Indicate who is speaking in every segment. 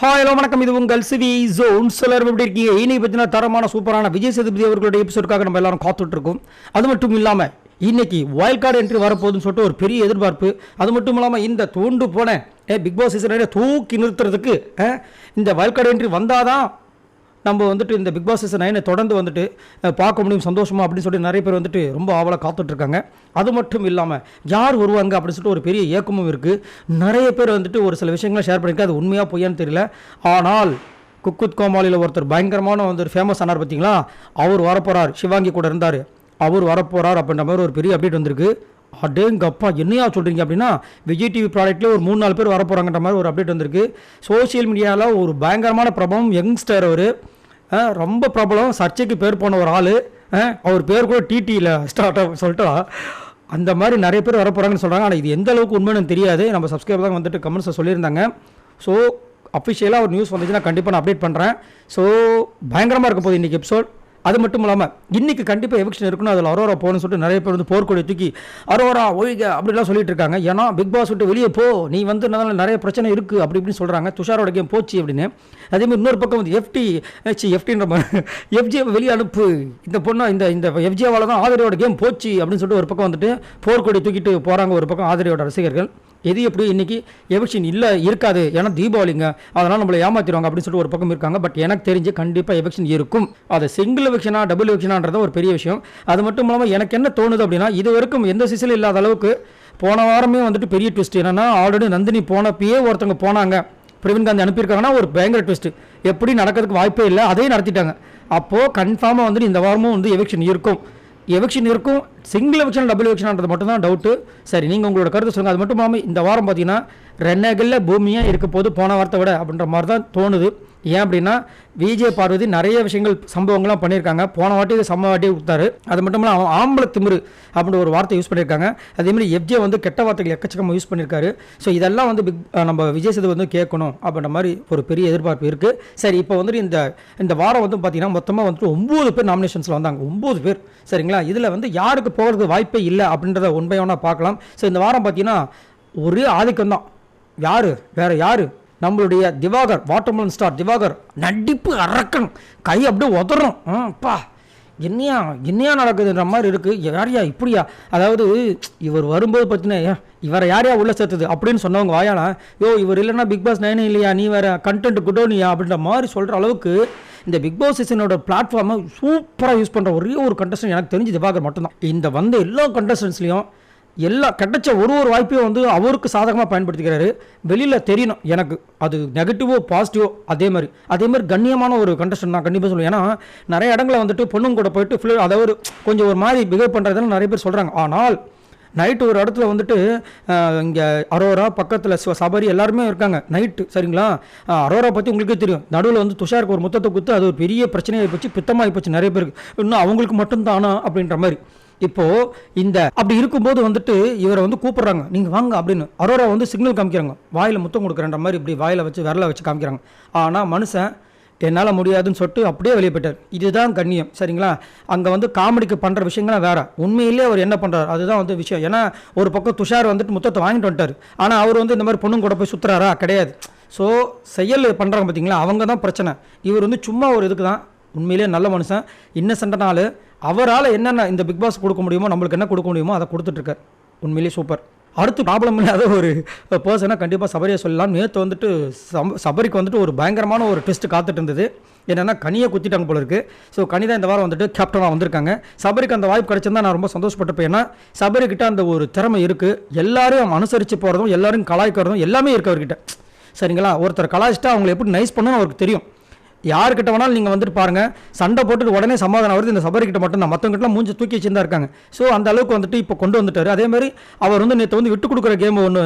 Speaker 1: Hi hello வணக்கம், இது உங்கள் சிவி ஜோன். சிலர் எப்படி இருக்கீங்க? இன்னைக்கு பார்த்தீங்கன்னா தரமான சூப்பரான விஜய் சேதுபதி அவர்களுடைய எபிசோடுக்காக நம்ம எல்லாரும் காத்துட்டு இருக்கோம். அது மட்டும் இல்லாமல் இன்னைக்கு வைல்ட் கார்டு என்ட்ரி வரப்போகுதுன்னு சொல்லிட்டு ஒரு பெரிய எதிர்பார்ப்பு. அது மட்டும் இல்லாமல் இந்த தூண்டு போன பிக் பாஸ் சீசனை தூக்கி நிறுத்துறதுக்கு இந்த வைல்ட் கார்டு என்ட்ரி வந்தாதான் நம்ம வந்துட்டு இந்த பிக் பாஸ் சீசன் 9 தொடர்ந்து வந்துட்டு பார்க்க முடியும் சந்தோஷமா அப்படின்னு சொல்லிட்டு நிறைய பேர் வந்துட்டு ரொம்ப ஆவலாக காத்துட்ருக்காங்க. அது மட்டும் இல்லாமல் யார் வருவாங்க அப்படின்னு சொல்லிட்டு ஒரு பெரிய ஏக்கமும் இருக்குது. நிறைய பேர் வந்துட்டு ஒரு சில விஷயங்களை ஷேர் பண்ணியிருக்காங்க. அது உண்மையாக பொய்யான்னு தெரியல. ஆனால் குக்குத் கோமாளியில் ஒருத்தர் பயங்கரமான வந்து ஃபேமஸ் ஆனார் பார்த்தீங்களா, அவர் வரப்போகிறார். சிவாங்கி கூட இருந்தார், அவர் வரப்போகிறார் அப்படின்ற மாதிரி ஒரு பெரிய அப்டேட் வந்திருக்கு. அடேங்கப்பா, என்னையா சொல்கிறீங்க அப்படின்னா விஜய் டிவி ப்ராடக்ட்லேயே ஒரு 3-4 பேர் வரப்போகிறாங்கன்ற மாதிரி ஒரு அப்டேட் வந்திருக்கு. சோஷியல் மீடியாவில் ஒரு பயங்கரமான பிரபலம், யங்ஸ்டர், அவர் ரொம்ப பிரபலம், சர்ச்சைக்கு பேர் போன ஒரு ஆள். அவர் பேர் கூட டிடியில் ஸ்டார்ட் சொல்லிட்டா அந்த மாதிரி நிறைய பேர் வரப்போகிறாங்கன்னு சொல்கிறாங்க. ஆனால் இது எந்த அளவுக்கு உண்மைன்னு தெரியாது. நம்ம சப்ஸ்கிரைபர் தான் வந்துட்டு கமெண்ட்ஸை சொல்லியிருந்தாங்க. ஸோ அஃபிஷியலாக ஒரு நியூஸ் வந்துச்சுன்னா கண்டிப்பாக நான் அப்டேட் பண்ணுறேன். ஸோ பயங்கரமாக இருக்க போகுது இன்றைக்கி எபிசோட். அது மட்டும் இல்லாமல் இன்றைக்கி கண்டிப்பாக எவிக்ஷன் இருக்கணும், அதில் அரோரா போகணும்னு சொல்லிட்டு நிறைய பேர் வந்து போர்க்கொடி தூக்கி அரோரா ஒழிக அப்படிலாம் சொல்லிட்டு இருக்காங்க. ஏன்னா பிக் பாஸ் விட்டு வெளியே போ, நீ வந்து நிறைய பிரச்சனை இருக்குது அப்படி இப்படின்னு சொல்கிறாங்க. துஷாரோட கேம் போச்சு அப்படின்னு. அதேமாதிரி இன்னொரு பக்கம் வந்து எஃப்டின்ற எஃப்ஜியை வெளியே அனுப்பு, இந்த பொண்ணா இந்த எஃப்ஜியாவால் தான் ஆதரியோட கேம் போச்சு அப்படின்னு சொல்லிட்டு ஒரு பக்கம் வந்துட்டு போர்க்கொடி தூக்கிட்டு போகிறாங்க. ஒரு பக்கம் ஆதரியோட ரசிகர்கள் எது எப்படி இன்றைக்கி எவிக்ஷன் இல்லை இருக்காது, ஏன்னா தீபாவளிங்க, அதனால் நம்மளை ஏமாற்றிடுவாங்க அப்படின்னு சொல்லிட்டு ஒரு பக்கம் இருக்காங்க. பட் எனக்கு தெரிஞ்சு கண்டிப்பாக எவிக்ஷன் இருக்கும். அது சிங்கிள் எவிக்ஷனா டபுள் எவிக்ஷனான்றத ஒரு பெரிய விஷயம். அது மட்டும் இல்லாமல் எனக்கு என்ன தோணுது அப்படின்னா, இது வரைக்கும் எந்த சீசனும் இல்லாத அளவுக்கு போன வாரமே வந்துட்டு பெரிய ட்விஸ்ட் என்னன்னா, ஆல்ரெடி நந்தினி போனப்பயே ஒருத்தவங்க போனாங்க, பிரவீன் காந்தி அனுப்பியிருக்காங்கன்னா ஒரு பயங்கர ட்விஸ்ட், எப்படி நடக்கிறதுக்கு வாய்ப்பே இல்லை, அதையும் நடத்திட்டாங்க. அப்போது கன்ஃபார்மாக வந்துட்டு இந்த வாரமும் வந்து எவிக்ஷன் இருக்கும். எவிக்ஷன் இருக்கும். சிங்கிள் எவிக்ஷன் டபுள் எவிக்ஷன்ன்றது மட்டும் தான் டவுட்டு. சரி, நீங்கள் உங்களோட கருத்து சொல்லுங்கள். அது மட்டும் இல்லாமல் இந்த வாரம் பார்த்தீங்கன்னா ரென்னகலில் பூமியாக இருக்க போது போன வாரத்தை விட அப்படின்ற மாதிரி தான் தோணுது. ஏன் அப்படின்னா விஜய் பார்வதி நிறைய விஷயங்கள் சம்பவங்கள்லாம் பண்ணியிருக்காங்க. போன வாட்டி செம்ம வாட்டி கொடுத்தாரு. அது மட்டும் இல்லாமல் அவன் ஆம்பளை திமிரு அப்படின்ற ஒரு வார்த்தை யூஸ் பண்ணியிருக்காங்க. அதேமாதிரி எஃப்ஜே வந்து கெட்ட வார்த்தைகள் எக்கச்சக்கமாக யூஸ் பண்ணியிருக்காரு. ஸோ இதெல்லாம் வந்து நம்ம விஜய் சேது வந்து கேட்கணும் அப்படின்ற மாதிரி ஒரு பெரிய எதிர்பார்ப்பு இருக்குது. சரி, இப்போ வந்துட்டு இந்த வாரம் வந்து பார்த்தீங்கன்னா மொத்தமாக வந்துட்டு 9 பேர் நாமினேஷன்ஸில் வந்தாங்க. 9 பேர், சரிங்களா? இதில் வந்து யாருக்கு போகிறதுக்கு வாய்ப்பே இல்லை அப்படின்றத ஒன்பையான பார்க்கலாம். ஸோ இந்த வாரம் பார்த்தீங்கன்னா ஒரே ஆதிக்கம் தான். யார் வேறு யார், நம்மளுடைய திவாகர், வாட்டர்மெலன் ஸ்டார் திவாகர் நடிப்பு அரக்கன், கை அப்படியே உதறணும். பா, என்னையா நடக்குதுன்ற மாதிரி இருக்குது. யாரையா இப்படியா, அதாவது இவர் வரும்போது பார்த்தீங்கன்னா இவரை யாரையா உள்ளே சேர்த்துது அப்படின்னு சொன்னவங்க வாயானா, இவர் இல்லைன்னா பிக் பாஸ் 9 இல்லையா, நீ வேறு கண்டென்ட் குடோனியா அப்படின்ற மாதிரி சொல்கிற அளவுக்கு இந்த பிக் பாஸ் சீசனோட பிளாட்ஃபார்மை சூப்பராக யூஸ் பண்ணுற ஒரே ஒரு கண்டஸ்டன்ட் எனக்கு தெரிஞ்சு திவாகர் மட்டும்தான். இந்த வந்த எல்லா கண்டஸ்டன்ஸ்லையும் எல்லா கிடைச்ச ஒரு வாய்ப்பையும் வந்து அவருக்கு சாதகமாக பயன்படுத்திக்கிறாரு. வெளியில் தெரியணும் எனக்கு, அது நெகட்டிவோ பாசிட்டிவோ. அதே மாதிரி கண்ணியமான ஒரு கண்டஸ்டன்ட் நான் கண்டிப்பாக சொல்லுவேன். ஏன்னா நிறைய இடங்களில் வந்துட்டு பொண்ணுங்க கூட போயிட்டு அதாவது கொஞ்சம் ஒரு மாதிரி பிஹேவ் பண்ணுறதுன்னு நிறைய பேர் சொல்கிறாங்க. ஆனால் நைட்டு ஒரு இடத்துல வந்துட்டு இங்கே அரோரா பக்கத்தில் சபரி எல்லாருமே இருக்காங்க நைட்டு, சரிங்களா? அரோரா பற்றி உங்களுக்கே தெரியும். நடுவில் வந்து துஷாருக்கு ஒரு முத்தத்தை கொடுத்து அது ஒரு பெரிய பிரச்சனையாகி போச்சு, பித்தமாகி போச்சு நிறைய பேருக்கு. இன்னும் அவங்களுக்கு மட்டும்தானா அப்படின்ற மாதிரி. இப்போது இந்த அப்படி இருக்கும்போது வந்துட்டு இவரை வந்து கூப்பிட்றாங்க, நீங்கள் வாங்க அப்படின்னு. அரோரா வந்து சிக்னல் காமிக்கிறாங்க, வாயில் முத்தம் கொடுக்குறன்ற மாதிரி இப்படி வாயில் வச்சு விரலை வச்சு காமிக்கிறாங்க. ஆனால் மனுஷன் என்னால் முடியாதுன்னு சொல்லிட்டு அப்படியே வெளியே போயிட்டார். இதுதான் கண்ணியம், சரிங்களா? அங்கே வந்து காமெடிக்கு பண்ணுற விஷயங்கள்லாம் வேறு, உண்மையிலே அவர் என்ன பண்ணுறாரு அதுதான் வந்து விஷயம். ஏன்னா ஒரு பக்கம் துஷார் வந்துட்டு முத்தத்தை வாங்கிட்டு வந்துட்டார், ஆனால் அவர் வந்து இந்த மாதிரி பொண்ணுங்க கூட போய் சுற்றுறாரா? கிடையாது. ஸோ செயல் பண்ணுறாங்க பார்த்தீங்களா, அவங்க தான் பிரச்சனை. இவர் வந்து சும்மா ஒரு இதுக்கு தான். உண்மையிலே நல்ல மனுஷன், இன்னசென்ட்டான, அவரால் என்னென்ன இந்த பிக் பாஸ் கொடுக்க முடியுமோ, நம்மளுக்கு என்ன கொடுக்க முடியுமோ அதை கொடுத்துட்ருக்கார். உண்மையிலே சூப்பர். அடுத்து ப்ராப்ளம் இல்லாத ஒரு பர்சனாக கண்டிப்பாக சபரியை சொல்லலாம். நேற்று வந்துட்டு சபரிக்கு வந்துட்டு ஒரு பயங்கரமான ஒரு டெஸ்ட் காத்துட்டு இருந்தது. என்னென்னா கனியை குத்திட்டாங்க போல இருக்குது. ஸோ கனி தான் இந்த வாரம் வந்துட்டு கேப்டனாக வந்திருக்காங்க. சபரிக்கு அந்த வாய்ப்பு கிடைச்சிருந்தா நான் ரொம்ப சந்தோஷப்பட்டிருப்பேன். ஏன்னா சபரிக்கிட்ட அந்த ஒரு திறமை இருக்குது. எல்லாரும் அனுசரித்து போகிறதும் எல்லாரும் கலாய்க்கிறதும் எல்லாமே இருக்குது அவர்கிட்ட, சரிங்களா? ஒருத்தர் கலாய்ச்சிட்டா அவங்களை எப்படி நைஸ் பண்ணணும்னு அவருக்கு தெரியும். யார்கிட்ட வேணாலும் நீங்கள் வந்துட்டு பாருங்கள், சண்டை போட்டுட்டு உடனே சமாதானம் வருது இந்த சபரிக்கிட்ட மட்டும்தான். மற்றவங்கிட்டலாம் மூஞ்சி தூக்கி வச்சுருந்தா இருக்காங்க. ஸோ அந்த அளவுக்கு வந்துட்டு இப்போ கொண்டு வந்துட்டார். அதேமாதிரி அவர் வந்து நேற்று வந்து விட்டு கொடுக்குற கேம் ஒன்று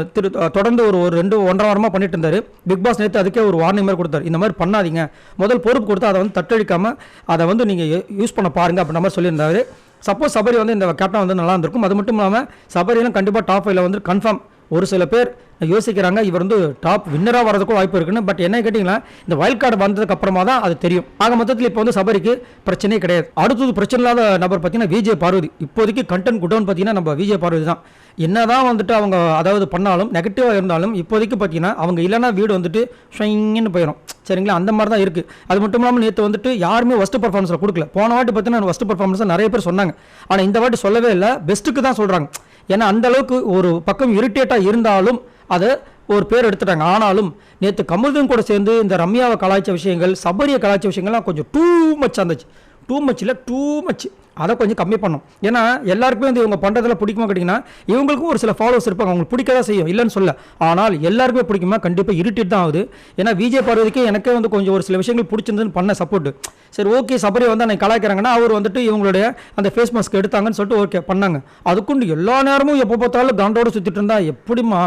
Speaker 1: தொடர்ந்து ஒரு 2-1.5 வாரமாக பண்ணிட்டு இருந்தார். பிக் பாஸ் நேற்று அதுக்கே ஒரு வார்னிங் மாதிரி கொடுத்தாரு, இந்த மாதிரி பண்ணாதீங்க, முதல் பொறுப்பு கொடுத்து அதை வந்து தட்டழிக்காமல் அதை வந்து நீங்கள் யூஸ் பண்ண பாருங்கள் அப்படின்ற மாதிரி சொல்லியிருந்தாரு. சப்போஸ் சபரி வந்து இந்த கேப்டன் வந்து நல்லா இருந்திருக்கும். அது மட்டும் இல்லாமல் சபரியெல்லாம் கண்டிப்பாக டாப் 5 வந்து கன்ஃபார்ம் ஒரு சில பேர் யோசிக்கிறாங்க இவர் வந்து டாப் வின்னராக வரதுக்கும் வாய்ப்பு இருக்குன்னு. பட் என்ன கேட்டிங்கன்னா இந்த வைல்ட் கார்டு வந்ததுக்கு அப்புறமா தான் அது தெரியும். ஆக மொத்தத்தில் இப்போ வந்து சபரிக்கு பிரச்சனையே கிடையாது. அடுத்தது பிரச்சனை இல்லாத நபர் பார்த்தீங்கன்னா விஜய் பார்வதி. இப்போதைக்கு கண்டென்ட் குடோன் பார்த்தீங்கன்னா நம்ம விஜய் பார்வதி தான். என்னதான் வந்துட்டு அவங்க அதாவது பண்ணாலும் நெகட்டிவாக இருந்தாலும் இப்போதைக்கு பார்த்தீங்கன்னா அவங்க இல்லைனா வீடு வந்துட்டு ஷைன்னு போயிடும். சரிங்களா, அந்த மாதிரி தான் இருக்குது. அது மட்டும் இல்லாமல் நேற்று வந்துட்டு யாருமே ஃபஸ்ட்டு பர்ஃபார்மன்ஸில் கொடுக்கல. போன வாட்டி பார்த்தீங்கன்னா ஃபஸ்ட்டு பர்ஃபார்மன்ஸை நிறைய பேர் சொன்னாங்க. ஆனால் இந்த வாட்டி சொல்லவே இல்லை, பெஸ்ட்டுக்கு தான் சொல்கிறாங்க. ஏன்னா அந்த அளவுக்கு ஒரு பக்கம் இரிட்டேட்டாக இருந்தாலும் அதை ஒரு பேர் எடுத்துட்டாங்க. ஆனாலும் நேற்று கமருதீன் கூட சேர்ந்து இந்த ரம்யாவை கலாய்ச்ச விஷயங்கள், சபரியை கலாய்ச்ச விஷயங்கள்லாம் கொஞ்சம் டூ மச் இருந்துச்சு. டூ மச் இல்லை, டூ மச். அதை கொஞ்சம் கம்மி பண்ணும். ஏன்னா எல்லாருக்குமே வந்து இவங்க பண்ணுறதுல பிடிக்குமா கேட்டிங்கன்னா இவங்களுக்கும் ஒரு சில ஃபாலோவர்ஸ் இருப்பாங்க, அவங்களுக்கு பிடிக்க தான் செய்யும், இல்லைன்னு சொல்ல. ஆனால் எல்லாருக்குமே பிடிக்குமா கண்டிப்பாக இரிட்டேட் தான் ஆகுது. ஏன்னா விஜய் பார்வதிக்கு எனக்கே வந்து கொஞ்சம் ஒரு சில விஷயங்கள் பிடிச்சிருந்துன்னு பண்ண சப்போர்ட்டு. சரி ஓகே, சபரி வந்து அன்னைக்கு கலாய்க்கிறாங்கன்னா அவர் வந்துட்டு இவங்களுடைய அந்த ஃபேஸ் மாஸ்க் எடுத்தாங்கன்னு சொல்லிட்டு ஓகே பண்ணாங்க. அதுக்குண்டு எல்லா நேரமும் எப்போ பார்த்தாலும் கண்டோடு சுற்றிட்டு இருந்தா எப்படிமா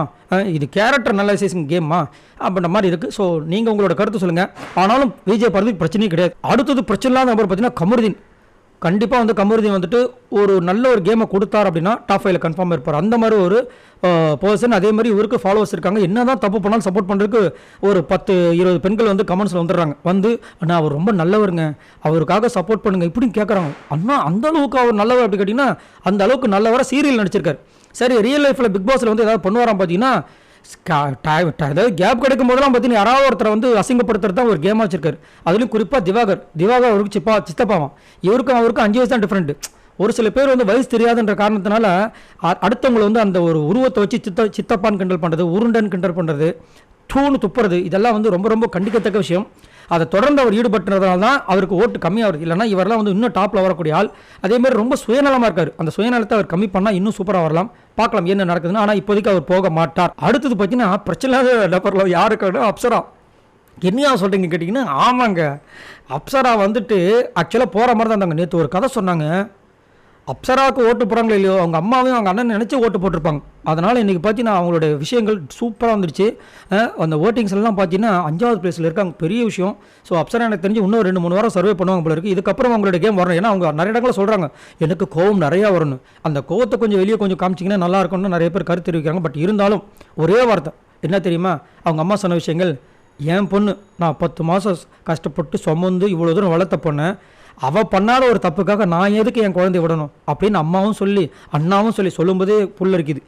Speaker 1: இது கேரக்டர் அனலைசிங் கேம்மா அப்படின்ற மாதிரி இருக்குது. ஸோ நீங்கள் உங்களோட கருத்து சொல்லுங்கள். ஆனாலும் விஜய் பார்வதிக்கு பிரச்சனையும் கிடையாது. அடுத்தது பிரச்சனை இல்லாத நபர் பார்த்தீங்கன்னா கமருதீன். கண்டிப்பாக வந்து கமருதீன் வந்துட்டு ஒரு நல்ல ஒரு கேமை கொடுத்தார் அப்படின்னா டாப் 5ல கன்ஃபார்ம் இருப்பார். அந்த மாதிரி ஒரு பர்சன். அதே மாதிரி இவருக்கு ஃபாலோவர்ஸ் இருக்காங்க. என்ன தான் தப்பு பண்ணாலும் சப்போர்ட் பண்ணுறதுக்கு ஒரு 10-20 பெண்கள் வந்து கமெண்ட்ஸில் வந்துடுறாங்க. வந்து அண்ணா அவர் ரொம்ப நல்லவருங்க, அவருக்காக சப்போர்ட் பண்ணுங்க இப்படின்னு கேட்குறாங்க. அண்ணா அந்த அளவுக்கு அவர் நல்லவர் அப்படி கேட்டிங்கன்னா அந்த அளவுக்கு நல்லவராக சீரியல் நடிச்சிருக்காரு. சரி, ரியல் லைஃப்பில் பிக் பாஸில் வந்து ஏதாவது பண்ணுவாராம் பார்த்தீங்கன்னா அதாவது கேப் கிடைக்கும் போதெல்லாம் பார்த்தீங்கன்னா யாராவது ஒருத்தரை வந்து அசிங்கப்படுத்துறது தான் ஒரு கேமாக வச்சிருக்காரு. அதுலேயும் குறிப்பாக திவாகர் அவருக்கு சித்தப்பாவான். இவருக்கும் அவருக்கும் 5 வயசு தான் டிஃப்ரெண்ட். ஒரு சில பேர் வந்து வயசு தெரியாதுன்ற காரணத்தினால அடுத்தவங்களை வந்து அந்த ஒரு உருவத்தை வச்சு சித்தப்பான்னு கிண்டல் பண்ணுறது, உருண்டன் கிண்டல் பண்ணுறது, தூணு துப்புறது, இதெல்லாம் வந்து ரொம்ப ரொம்ப கண்டிக்கத்தக்க விஷயம். அதை தொடர்ந்து அவர் ஈடுபட்டுறதுனால தான் அவருக்கு ஓட்டு கம்மியாகுது. இல்லைனா இவரெல்லாம் வந்து இன்னும் டாப்பில் வரக்கூடிய ஆள். அதேமாதிரி ரொம்ப சுயநலமாக இருக்கார். அந்த சுயநலத்தை அவர் கம்மி பண்ணால் இன்னும் சூப்பராக வரலாம். பார்க்கலாம் என்ன நடக்குதுன்னு. ஆனால் இப்போதைக்கு அவர் போக மாட்டார். அடுத்தது பார்த்தீங்கன்னா பிரச்சனை நபரில் யாருக்கான அப்சரா. என்னையா சொல்கிறீங்க கேட்டிங்கன்னா ஆமாங்க, அப்சரா வந்துட்டு ஆக்சுவலாக போகிற மாதிரி தான் இருந்தாங்க. நேற்று ஒரு கதை சொன்னாங்க. அப்சராவுக்கு ஓட்டு போகிறாங்களோ இல்லையோ அவங்க அம்மாவையும் அவங்க அண்ணன் நினச்சி ஓட்டு போட்டிருப்பாங்க. அதனால் இன்றைக்கி பார்த்தீங்கன்னா அவங்களோட விஷயங்கள் சூப்பராக வந்துடுச்சு. அந்த ஓட்டிங்ஸ்லாம் பார்த்தீங்கன்னா 5வது பிளேஸில் இருக்காங்க. பெரிய விஷயம். ஸோ அப்சரா எனக்கு தெரிஞ்சு இன்னும் 2-3 வாரம் சர்வே பண்ணுவாங்க போல இருக்குது. இதுக்கப்புறம் அவங்களோட கேம் வரணும். ஏன்னா அவங்க நிறைய இடங்களில் சொல்கிறாங்க எனக்கு கோவம் நிறையா வரணும், அந்த கோவத்தை கொஞ்சம் வெளியே கொஞ்சம் காமிச்சிங்கன்னா நல்லா இருக்கும்னு நிறைய பேர் கருத்து தெரிவிக்கிறாங்க. பட் இருந்தாலும் ஒரே வார்த்தை என்ன தெரியுமா, அவங்க அம்மா சொன்ன விஷயங்கள், என் பொண்ணு நான் 10 மாதம் கஷ்டப்பட்டு சுமந்து இவ்வளோ தூரம் வளர்த்த பொண்ணேன், அவள் பண்ணாத ஒரு தப்புக்காக நான் எதுக்கு என் குழந்தைய விடணும் அப்படின்னு அம்மாவும் சொல்லி அண்ணாவும் சொல்லும்போதே புல் இருக்குது.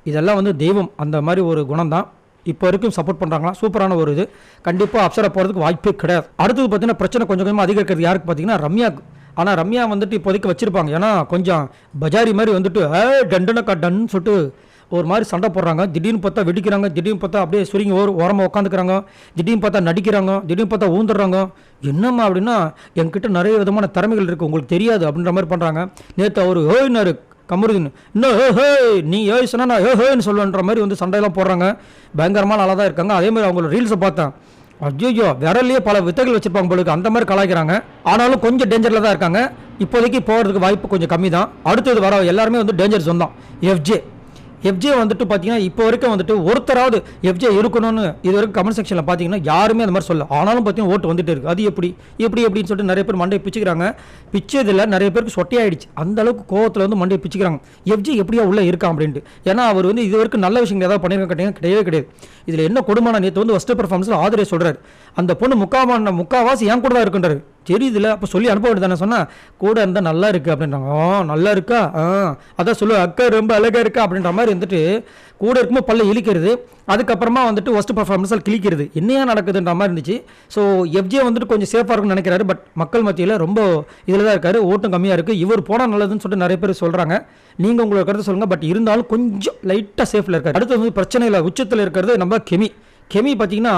Speaker 1: இதெல்லாம் வந்து தெய்வம் அந்த மாதிரி ஒரு குணம் தான். இப்போ வரைக்கும் சப்போர்ட் பண்ணுறாங்களா, சூப்பரான ஒரு இது. கண்டிப்பாக அப்சரா போகிறதுக்கு வாய்ப்பே கிடையாது. அடுத்தது பார்த்தீங்கன்னா பிரச்சனை கொஞ்சம் கொஞ்சமாக அதிகரிக்கிறது யாருக்கு பார்த்தீங்கன்னா ரம்யாவுக்கு. ஆனால் ரம்யா வந்துட்டு இப்போதைக்கு வச்சுருப்பாங்க. ஏன்னா கொஞ்சம் பஜாரி மாதிரி வந்துட்டு டண்டுனக்கா டன்னு சொல்லிட்டு ஒரு மாதிரி சண்டை போடுறாங்க. திடீர்னு பார்த்தா வெடிக்கிறாங்க, திடீர்னு பார்த்தா அப்படியே சுருங்கி ஓரமாக உட்காந்துக்கிறாங்க, திடீர்னு பார்த்தா நடிக்கிறாங்க, திடீர்னு பார்த்தா ஊந்துடுறாங்க. என்னம்மா அப்படின்னா என்கிட்ட நிறைய விதமான திறமைகள் இருக்குது உங்களுக்கு தெரியாது அப்படின்ற மாதிரி பண்ணுறாங்க. நேற்று அவர் ஹேன்னாரு கமருதீன், இன்னும் ஹே நீ சொன்னா நான் ஹேன்னு சொல்லுன்ற மாதிரி வந்து சண்டையெல்லாம் போடுறாங்க. பயங்கரமாக நல்லா தான் இருக்காங்க. அதே மாதிரி அவங்களோட ரீல்ஸை பார்த்தேன், ஐயோ விரல்லையே பல வித்தைகள் வச்சுருப்பாங்க போலுக்கு, அந்த மாதிரி கலாய்க்கிறாங்க. ஆனாலும் கொஞ்சம் டேஞ்சரில் தான் இருக்காங்க. இப்போதைக்கு போகிறதுக்கு வாய்ப்பு கொஞ்சம் கம்மி தான். அடுத்தது வர எல்லாருமே வந்து டேஞ்சர் ஜோன் தான். எஃப்ஜே வந்துட்டு பார்த்தீங்கன்னா இப்போ வரைக்கும் வந்துட்டு ஒருத்தராவது எஃப்ஜே இருக்கணும்னு இது வரைக்கும் கமெண்ட் செக்ஷனில் பார்த்தீங்கன்னா யாருமே அந்த மாதிரி சொல்ல. ஆனாலும் பார்த்தீங்கன்னா ஓட்டு வந்துட்டு இருக்குது. அது எப்படின்னு சொல்லிட்டு நிறைய பேர் மண்டையை பிச்சுக்கிறாங்க. பிச்சதில் நிறைய பேருக்கு சொட்டையாயிடுச்சு. அந்த அளவுக்கு கோவத்தில் வந்து மண்டையை பிச்சுக்கிறாங்க. எஃப்ஜே எப்படியா உள்ளே இருக்கான் அப்படின்ட்டு. ஏன்னா அவர் வந்து இது வரைக்கும் நல்ல விஷயங்கள் ஏதாவது பண்ணியிருக்க கேட்டீங்கன்னா கிடையவே கிடையாது. இதில் என்ன கொடுமான நேற்று வந்து ஃபஸ்ட்டு பர்ஃபார்மன்ஸில் ஆதரே சொல்கிறார், அந்த பொண்ணு முக்காவாசி என் கூட தான் இருக்குன்றாரு. தெரியுதுல, அப்போ சொல்லி அனுப்ப வேண்டியது தானே. சொன்னால் கூட இருந்தால் நல்லா இருக்குது அப்படின்றாங்க. நல்லா இருக்கா, அதான் சொல்லுவேன் அக்கா ரொம்ப அழகாக இருக்கா அப்படின்ற மாதிரி வந்துட்டு கூட இருக்கும்போது பல்ல இழிக்கிறது. அதுக்கப்புறமா வந்துட்டு ஃபஸ்ட்டு பர்ஃபார்மன்ஸால் கிழிக்கிறது. என்னையா நடக்குதுன்ற மாதிரி இருந்துச்சு. ஸோ எஃப்ஜே வந்துட்டு கொஞ்சம் சேஃபாக இருக்குன்னு நினைக்கிறாரு. பட் மக்கள் மத்தியில் ரொம்ப இதில் தான் இருக்காரு. ஓட்டம் கம்மியாக இருக்குது. இவர் போனால் நல்லதுன்னு சொல்லிட்டு நிறைய பேர் சொல்கிறாங்க. நீங்கள் உங்களோட கருத்து சொல்லுங்கள். பட் இருந்தாலும் கொஞ்சம் லைட்டாக சேஃபில் இருக்காரு. அடுத்து வந்து பிரச்சனையில் உச்சத்தில் இருக்கிறது நம்ம கெமி பார்த்தீங்கன்னா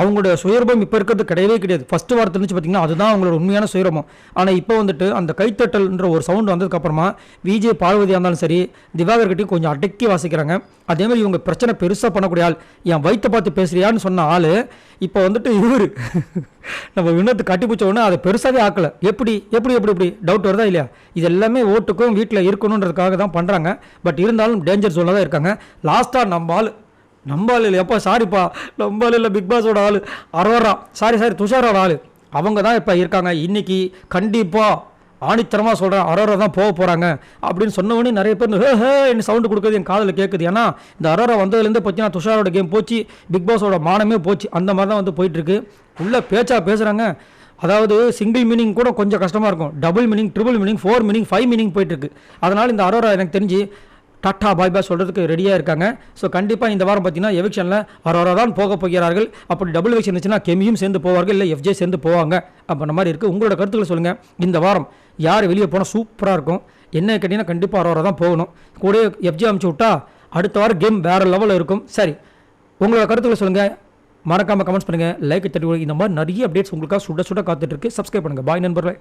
Speaker 1: அவங்களோட சுயரூபம் இப்போ இருக்கிறது கிடையவே கிடையாது. ஃபஸ்ட்டு வாரத்தில் இருந்துச்சு பார்த்தீங்கன்னா அதுதான் அவங்களோட உண்மையான சுயரூபம். ஆனால் இப்போ வந்துட்டு அந்த கைத்தட்டல்ன்ற ஒரு சவுண்டு வந்ததுக்கப்புறமா விஜய் பார்வதியாக இருந்தாலும் சரி திவாகர்கிட்டையும் கொஞ்சம் அடக்கி வாசிக்கிறாங்க. அதேமாதிரி இவங்க பிரச்சனை பெருசாக பண்ணக்கூடிய ஆள், என் வயிற்றை பார்த்து பேசுறியான்னு சொன்ன ஆள் இப்போ வந்துட்டு இவர் நம்ம வினோத்து கட்டிப்பிடிச்ச உடனே அதை பெருசாகவே ஆக்கலை. எப்படி டவுட் வருதா இல்லையா? இது எல்லாமே ஓட்டுக்கும் வீட்டில் இருக்கணுன்றதுக்காக தான் பண்ணுறாங்க. பட் இருந்தாலும் டேஞ்சர் ஜோனில் தான் இருக்காங்க. லாஸ்ட்டாக நம்ம ஆள் இல்லை, எப்போ சாரிப்பா நம்ம ஆள் இல்லை, பிக் பாஸோட ஆள் அரோரா சாரி துஷாரோட ஆள் அவங்க தான் இப்போ இருக்காங்க. இன்றைக்கி கண்டிப்பாக ஆணித்தரமாக சொல்கிறேன் அரோரா தான் போக போகிறாங்க அப்படின்னு சொன்னவொடனே நிறைய பேர் என்ன சவுண்டு கொடுக்குறது என் காதில் கேட்குது. ஏன்னா இந்த அரோரா வந்ததுலேருந்து பார்த்தீங்கன்னா துஷாரோட கேம் போச்சு, பிக் பாஸோட மானமே போச்சு. அந்த மாதிரி தான் வந்து போயிட்டுருக்கு. உள்ளே பேசுகிறாங்க. அதாவது சிங்கிள் மீனிங் கூட கொஞ்சம் கஷ்டமாக இருக்கும், double meaning, triple meaning, 4 meaning, 5 meaning போயிட்டுருக்கு. அதனால் இந்த அரோரா எனக்கு தெரிஞ்சு டாட்டா பாய் பாய் சொல்கிறதுக்கு ரெடியாக இருக்காங்க. ஸோ கண்டிப்பாக இந்த வாரம் பார்த்தீங்கன்னா எவிக்ஷனில் அரோரா தான் போக போகிறார்கள். அப்படி டபுள் எவிக்ஷன் இருந்துச்சுன்னா கெமியும் சேர்ந்து போவார்கள், இல்லை எஃப்ஜே சேர்ந்து போவாங்க அப்படின்ற மாதிரி இருக்குது. உங்களோட கருத்துக்களை சொல்லுங்கள். இந்த வாரம் யார் வெளியே போனால் சூப்பராக இருக்கும்? என்ன கேட்டிங்கன்னா கண்டிப்பாக அரோரா தான் போகணும். கூட எஃப்ஜே அமுச்சு விட்டா அடுத்த வாரம் கேம் வேறு லெவலில் இருக்கும். சரி, உங்களோட கருத்துக்களை சொல்லுங்கள். மறக்காமல் கமெண்ட்ஸ் பண்ணுங்கள், லைக் தட்டி. இந்த மாதிரி நிறைய அப்டேட்ஸ் உங்களுக்காக சுட சுட காத்துட்ருக்கு. சப்ஸ்கிரைப் பண்ணுங்கள். பாய் நண்பர்களே.